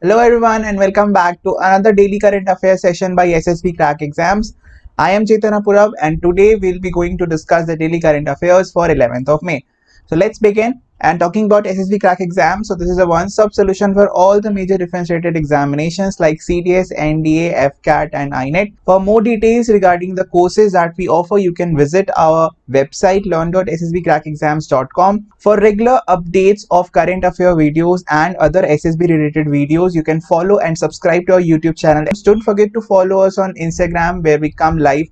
Hello everyone and welcome back to another daily current affairs session by SSB Crack Exams. I am Chetana Purab and today we'll be going to discuss the daily current affairs for 11th of May. So let's begin. And talking about SSB Crack Exam, so this is a one-stop solution for all the major defense-related examinations like CDS, NDA, FCAT and INET. For more details regarding the courses that we offer, you can visit our website learn.ssbcrackexams.com. For regular updates of current affair videos and other SSB related videos, you can follow and subscribe to our YouTube channel. Don't forget to follow us on Instagram where we come live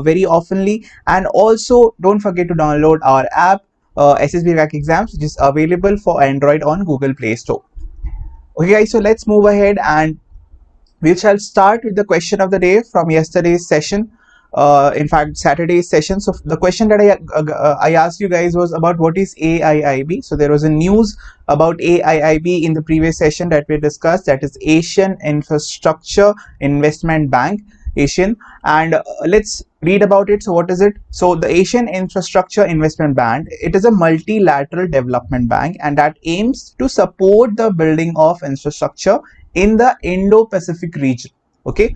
very oftenly, and also don't forget to download our app SSB Crack Exams, which is available for Android on Google Play Store. Okay guys, so let's move ahead and we shall start with the question of the day from yesterday's session. In fact, Saturday's session. So the question that I asked you guys was about what is AIIB. So there was a news about AIIB in the previous session that we discussed, that is Asian Infrastructure Investment Bank, Asian. And let's read about it. So what is it? So the Asian Infrastructure Investment Bank, it is a multilateral development bank and that aims to support the building of infrastructure in the Indo-Pacific region. Okay,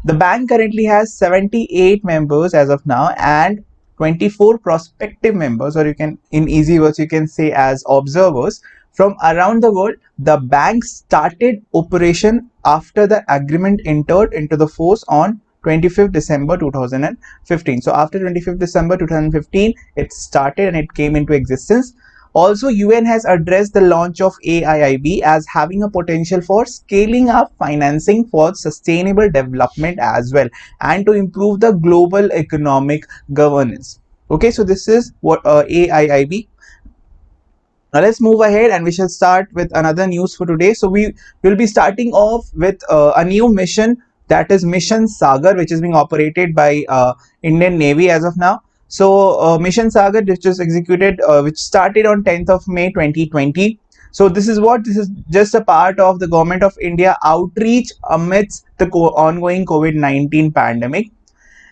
the bank currently has 78 members as of now and 24 prospective members, or you can, in easy words, you can say as observers from around the world. The bank started operation after the agreement entered into the force on 25th December 2015. So after 25th December 2015, it started and it came into existence. Also, UN has addressed the launch of AIIB as having a potential for scaling up financing for sustainable development as well and to improve the global economic governance. Okay, so this is what AIIB. Now let's move ahead and we shall start with another news for today. So we will be starting off with a new mission, that is Mission Sagar, which is being operated by Indian Navy as of now. So Mission Sagar, which was executed, which started on 10th of May 2020. So this is just a part of the Government of India outreach amidst the ongoing COVID-19 pandemic.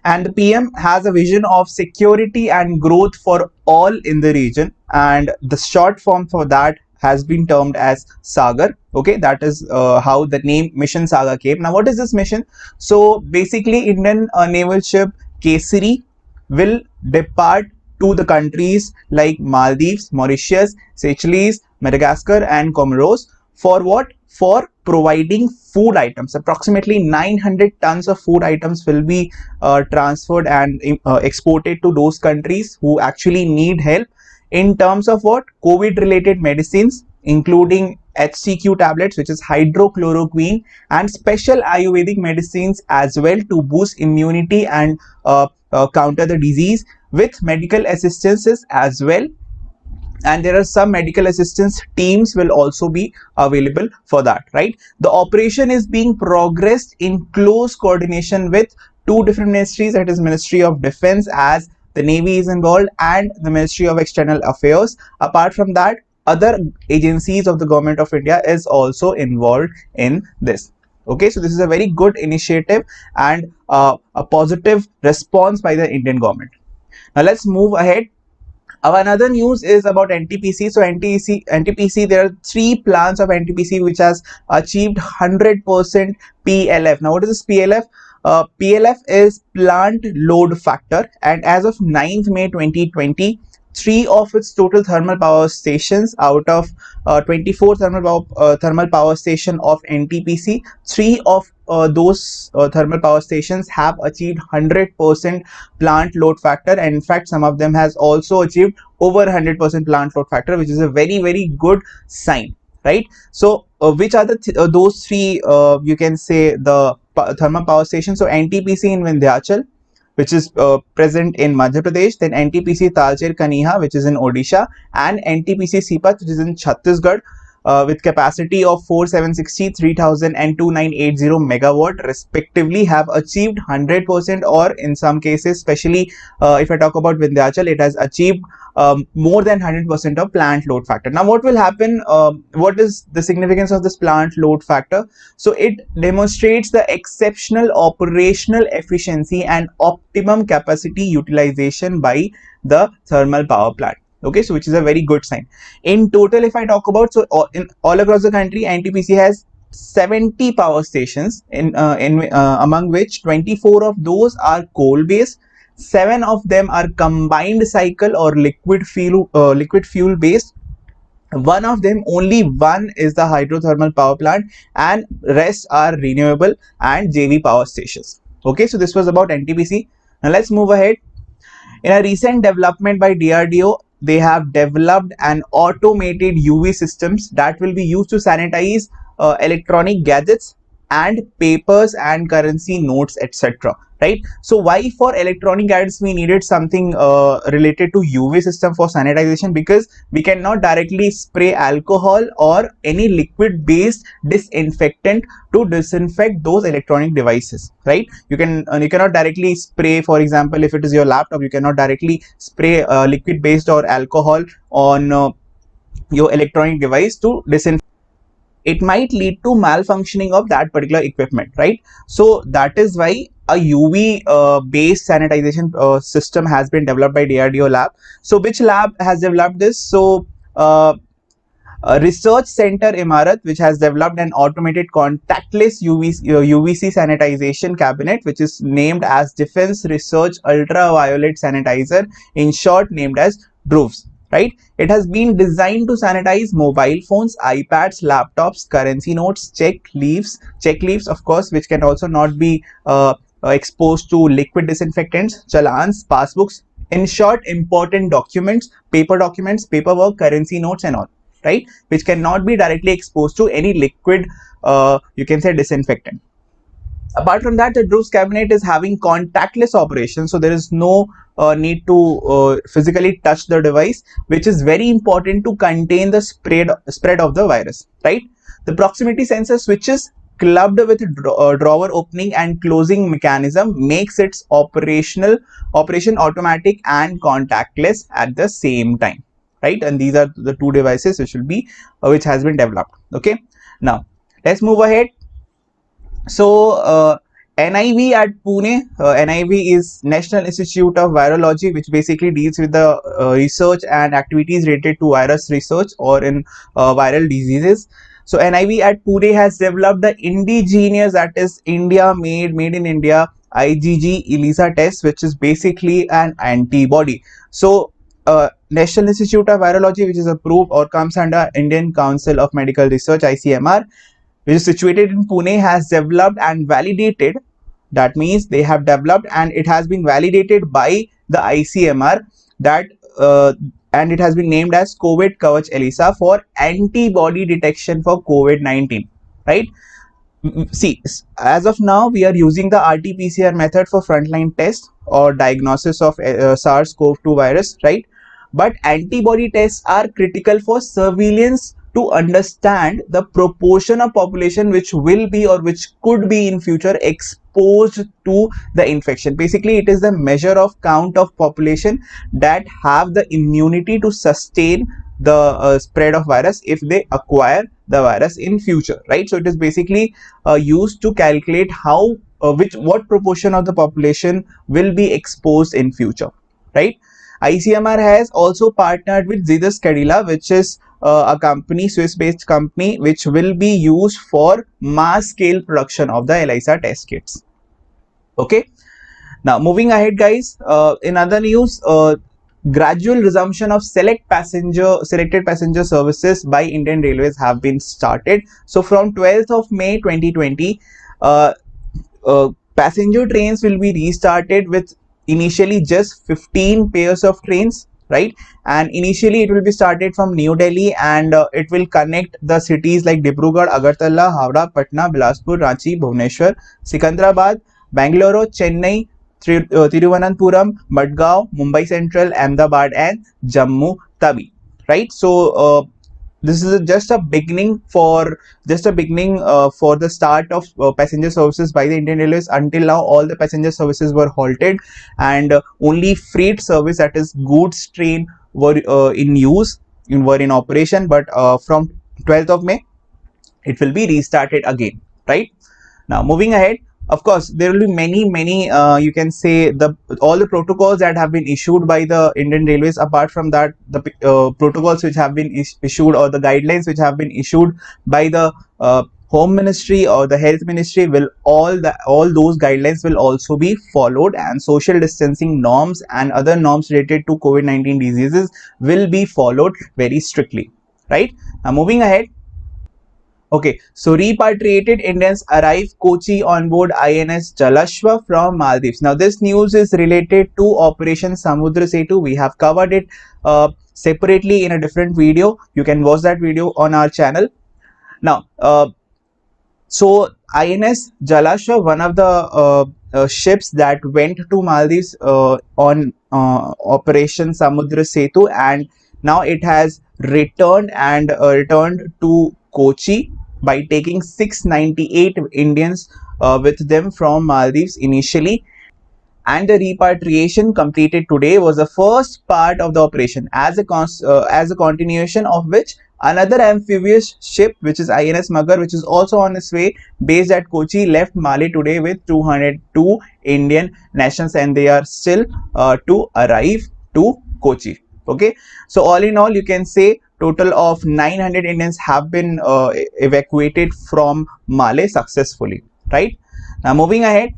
And the PM has a vision of security and growth for all in the region, and the short form for that has been termed as Sagar. Okay, that is how the name Mission Sagar came. Now what is this mission? So basically Indian naval ship Kesari will depart to the countries like Maldives, Mauritius, Seychelles, Madagascar and Comoros. For what? For providing food items. Approximately 900 tons of food items will be transferred and exported to those countries who actually need help in terms of what? COVID related medicines, including HCQ tablets, which is hydrochloroquine, and special Ayurvedic medicines as well to boost immunity and counter the disease, with medical assistances as well. And there are some medical assistance teams will also be available for that, right? The operation is being progressed in close coordination with two different ministries, that is Ministry of Defense, as the Navy is involved, and the Ministry of External Affairs. Apart from that, other agencies of the Government of India is also involved in this. Okay, so this is a very good initiative and a positive response by the Indian government. Now let's move ahead. Our another news is about NTPC. So NTPC, there are three plants of NTPC which has achieved 100% PLF. Now what is this PLF? PLF is plant load factor, and as of 9th May 2020, three of its total thermal power stations out of 24 thermal power station of NTPC, three of those thermal power stations have achieved 100% plant load factor, and in fact some of them has also achieved over 100% plant load factor, which is a very good sign, right? So which are the those three you can say the thermal power stations? So NTPC in Vindhyachal, which is present in Madhya Pradesh, then NTPC Talcher Kaniha, which is in Odisha, and NTPC Sipat, which is in Chhattisgarh, with capacity of 4760, 3000 and 2980 megawatt respectively, have achieved 100%, or in some cases, especially if I talk about Vindhyachal, it has achieved more than 100% of plant load factor. Now what will happen? What is the significance of this plant load factor? So it demonstrates the exceptional operational efficiency and optimum capacity utilization by the thermal power plant. Okay, so which is a very good sign. In total, if I talk about, so in all across the country, NTPC has 70 power stations, among which 24 of those are coal based, 7 of them are combined cycle or liquid fuel based, one of them, only one, is the hydrothermal power plant, and rest are renewable and JV power stations. Okay, so this was about NTPC. Now let's move ahead. In a recent development by DRDO, they have developed an automated UV systems that will be used to sanitize electronic gadgets and papers and currency notes, etc. Right? So why for electronic gadgets we needed something related to UV system for sanitization? Because we cannot directly spray alcohol or any liquid based disinfectant to disinfect those electronic devices, right? You cannot directly spray, for example, if it is your laptop, you cannot directly spray liquid based or alcohol on your electronic device to disinfect. It might lead to malfunctioning of that particular equipment, right? So that is why a UV based sanitization system has been developed by DRDO lab. So which lab has developed this? So Research Center Imarat, which has developed an automated contactless UVC sanitization cabinet, which is named as Defense Research Ultraviolet Sanitizer, in short named as DRUVS. Right? It has been designed to sanitize mobile phones, iPads, laptops, currency notes, check leaves, of course, which can also not be exposed to liquid disinfectants, challans, passbooks. In short, important documents, paperwork, currency notes, and all. Right, which cannot be directly exposed to any liquid, you can say, disinfectant. Apart from that, the DRUVS cabinet is having contactless operation, so there is no need to physically touch the device, which is very important to contain the spread of the virus. Right, the proximity sensor switches clubbed with drawer opening and closing mechanism makes its operation automatic and contactless at the same time. Right, and these are the two devices which will be which has been developed. Okay, now let's move ahead. So NIV at Pune, NIV is National Institute of Virology, which basically deals with the research and activities related to virus research or in viral diseases. So NIV at Pune has developed the indigenous, that is India made in India, IgG ELISA test, which is basically an antibody. So National Institute of Virology, which is approved or comes under Indian Council of Medical Research, ICMR, which is situated in Pune, has developed and validated. That means they have developed and it has been validated by the ICMR, that and it has been named as COVID Kavach ELISA for antibody detection for COVID-19. Right? See, as of now, we are using the RT-PCR method for frontline test or diagnosis of SARS-CoV-2 virus, right? But antibody tests are critical for surveillance to understand the proportion of population which will be or which could be in future exposed to the infection. Basically, it is the measure of count of population that have the immunity to sustain the spread of virus if they acquire the virus in future, right? So it is basically used to calculate how what proportion of the population will be exposed in future, right? ICMR has also partnered with Zidus Cadila, which is a company, Swiss-based company, which will be used for mass-scale production of the ELISA test kits. Okay. Now, moving ahead, guys. In other news, gradual resumption of selected passenger services by Indian Railways have been started. So, from 12th of May 2020, passenger trains will be restarted with initially just 15 pairs of trains, right? And initially it will be started from New Delhi, and it will connect the cities like Dibrugarh, Agartala, Howrah, Patna, Bilaspur, Ranchi, Bhubaneswar, Secunderabad, Bangalore, Chennai, Thiruvananthapuram, Madgaon, Mumbai Central, Ahmedabad, and Jammu Tawi, right? So this is just a beginning for the start of passenger services by the Indian Railways. Until now, all the passenger services were halted, and only freight service, that is goods train, were in operation. But from 12th of May, it will be restarted again, right? Now, moving ahead, of course, there will be many you can say all the protocols that have been issued by the Indian Railways. Apart from that, the protocols which have been issued, or the guidelines which have been issued by the Home Ministry or the Health Ministry will all those guidelines will also be followed, and social distancing norms and other norms related to COVID-19 diseases will be followed very strictly, right? Now moving ahead. Okay, so repatriated Indians arrive Kochi on board INS Jalashwa from Maldives. Now this news is related to Operation Samudra Setu. We have covered it separately in a different video. You can watch that video on our channel. Now, so INS Jalashwa, one of the ships that went to Maldives on Operation Samudra Setu, and now it has returned to Kochi by taking 698 Indians with them from Maldives initially. And the repatriation completed today was the first part of the operation, as a continuation of which another amphibious ship, which is INS Magar, which is also on its way based at Kochi, left Mali today with 202 Indian nationals, and they are still to arrive to Kochi. Okay, so all in all, you can say total of 900 Indians have been evacuated from Mali successfully, right? Now moving ahead.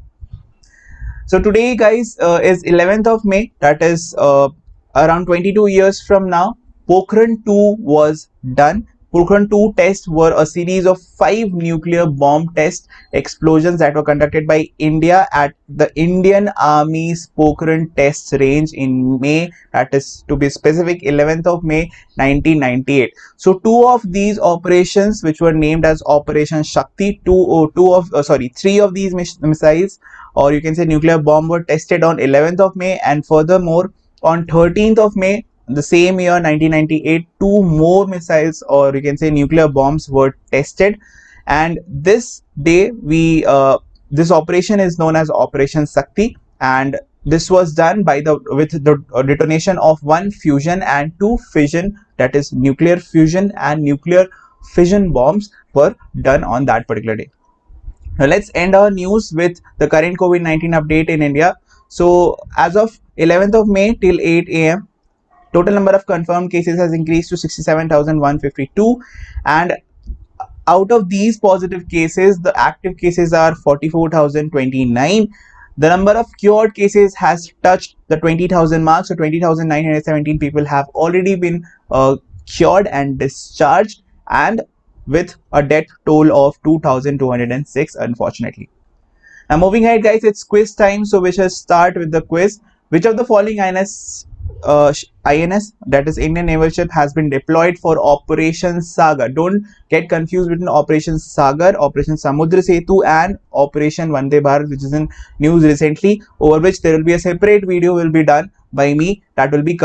So today, guys, is 11th of May. That is around 22 years from now. Pokhran 2 was done. Pokhran 2 tests were a series of 5 nuclear bomb test explosions that were conducted by India at the Indian Army's Pokhran test range in May, that is to be specific 11th of May 1998. So two of these operations, which were named as Operation Shakti, three of these missiles, or you can say nuclear bomb, were tested on 11th of May, and furthermore on 13th of May the same year 1998 two more missiles, or you can say nuclear bombs, were tested. And this day this operation is known as Operation Shakti, and this was done with the detonation of 1 fusion and 2 fission, that is nuclear fusion and nuclear fission bombs were done on that particular day. Now let's end our news with the current COVID-19 update in India. So as of 11th of May till 8 a.m., total number of confirmed cases has increased to 67,152, and out of these positive cases, the active cases are 44,029. The number of cured cases has touched the 20,000 mark. So 20,917 people have already been cured and discharged, and with a death toll of 2,206, unfortunately. Now moving ahead, guys, it's quiz time. So we shall start with the quiz. Which of the following INS, that is Indian Naval Ship, has been deployed for Operation Sagar? Don't get confused between Operation Sagar, Operation Samudra Setu, and Operation Vande Bharat, which is in news recently, over which there will be a separate video will be done by me, that will be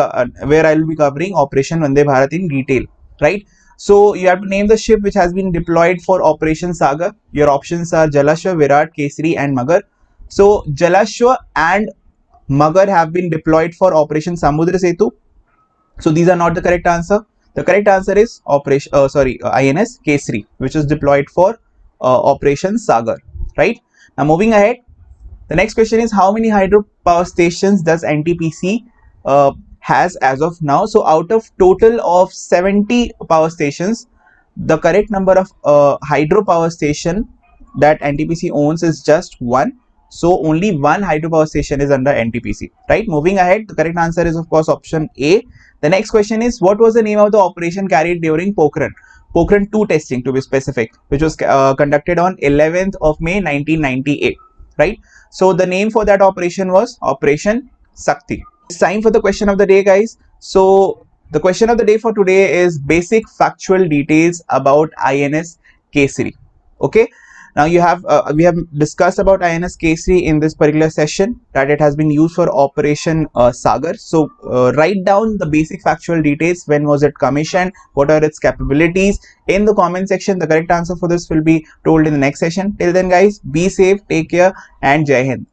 where I will be covering Operation Vande Bharat in detail, right? So you have to name the ship which has been deployed for Operation Sagar. Your options are Jalashwa, Virat, Kesari, and Magar. So Jalashwa and Magar have been deployed for Operation Samudra Setu. So these are not the correct answer. The correct answer is INS Kesari, which is deployed for Operation Sagar, right? Now moving ahead, the next question is, how many hydropower stations does NTPC has as of now? So out of total of 70 power stations, the correct number of hydropower station that NTPC owns is just 1. So only 1 hydropower station is under NTPC, right? Moving ahead, the correct answer is of course option A. The next question is, what was the name of the operation carried during Pokhran 2 testing, to be specific, which was conducted on 11th of May 1998, right? So the name for that operation was Operation Shakti. It's time for the question of the day, guys. So the question of the day for today is basic factual details about INS Kesari. Okay. Now we have discussed about INS Kesari in this particular session, that it has been used for Operation Sagar. So write down the basic factual details. When was it commissioned? What are its capabilities? In the comment section, the correct answer for this will be told in the next session. Till then, guys, be safe, take care, and Jai Hind.